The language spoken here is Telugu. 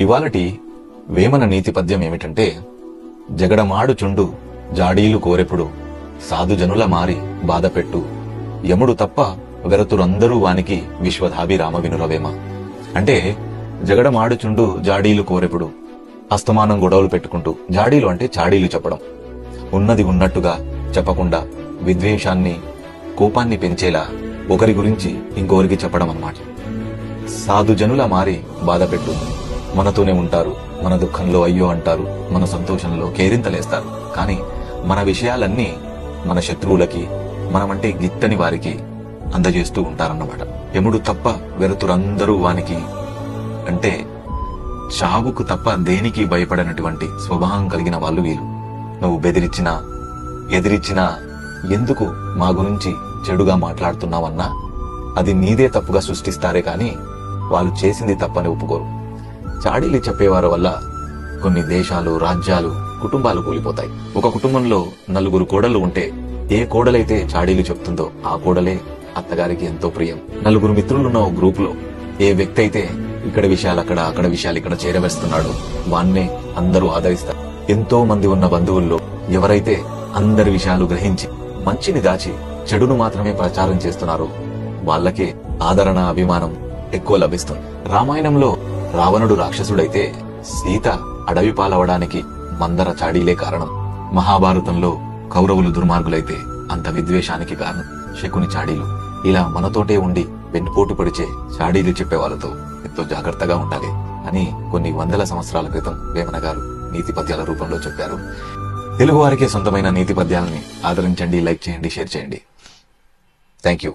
ఇవాళటి వేమన నీతి పద్యం ఏమిటంటే, జగడమాడుచుండు జాడీలు కోరెప్పుడు సాధుజనుల మారి బాధపెట్టు యముడు తప్ప వెరతురందరూ వానికి విశ్వధాభిరామ వినురవేమ. అంటే జగడమాడుచుండు జాడీలు కోరెప్పుడు, అస్తమానం గొడవలు పెట్టుకుంటూ, జాడీలు అంటే చాడీలు చెప్పడం, ఉన్నది ఉన్నట్టుగా చెప్పకుండా విద్వేషాన్ని కోపాన్ని పెంచేలా ఒకరి గురించి ఇంకొకరికి చెప్పడం అన్నమాట. సాధుజనుల మారి బాధపెట్టు, మనతోనే ఉంటారు, మన దుఃఖంలో అయ్యో అంటారు, మన సంతోషంలో కేరింతలేస్తారు, కానీ మన విషయాలన్నీ మన శత్రువులకి, మనమంటే గిట్టని వారికి అందజేస్తూ ఉంటారన్నమాట. యముడు తప్ప వెరతురందరూ వానికి, అంటే చావుకు తప్ప దేనికి భయపడనటువంటి స్వభావం కలిగిన వాళ్ళు వీళ్ళు. నువ్వు బెదిరించినా ఎదిరించినా ఎందుకు మా గురించి చెడుగా మాట్లాడుతున్నావన్నా అది నీదే తప్పుగా సృష్టిస్తారే కానీ వాళ్ళు చేసింది తప్పని ఒప్పుకోరు. చాడీలు చెప్పేవారి వల్ల కొన్ని దేశాలు, రాజ్యాలు, కుటుంబాలు కూలిపోతాయి. ఒక కుటుంబంలో 4 కోడళ్లు ఉంటే ఏ కోడలైతే చాడీలు చెప్తుందో ఆ కోడలే అత్తగారికి ఎంతో ప్రియం. 4 మిత్రులున్న ఒక గ్రూప్ లో ఏ వ్యక్తి అయితే ఇక్కడ విషయాలు అక్కడ, అక్కడ విషయాలు ఇక్కడ చేరవేస్తున్నాడో వాన్నే అందరూ ఆదరిస్తారు. ఎంతో మంది ఉన్న బంధువుల్లో ఎవరైతే అందరి విషయాలు గ్రహించి మంచిని దాచి చెడును మాత్రమే ప్రచారం చేస్తున్నారో వాళ్ళకే ఆదరణ, అభిమానం ఎక్కువ లభిస్తుంది. రామాయణంలో రావణుడు రాక్షసుడైతే సీత అడవి పాలవడానికి మందర చాడీలే కారణం. మహాభారతంలో కౌరవులు దుర్మార్గులైతే అంత విద్వేషానికి కారణం శకుని చాడీలు. ఇలా మనతోటే ఉండి వెన్నుపోటు పడిచే చాడీలు చెప్పే వాళ్ళతో ఎంతో జాగ్రత్తగా ఉండాలి అని కొన్ని వందల సంవత్సరాల క్రితం వేమన గారు నీతి పద్యాల రూపంలో చెప్పారు. తెలుగు వారికే సొంతమైన నీతి పద్యాలని ఆదరించండి, లైక్ చేయండి, షేర్ చేయండి. Thank you.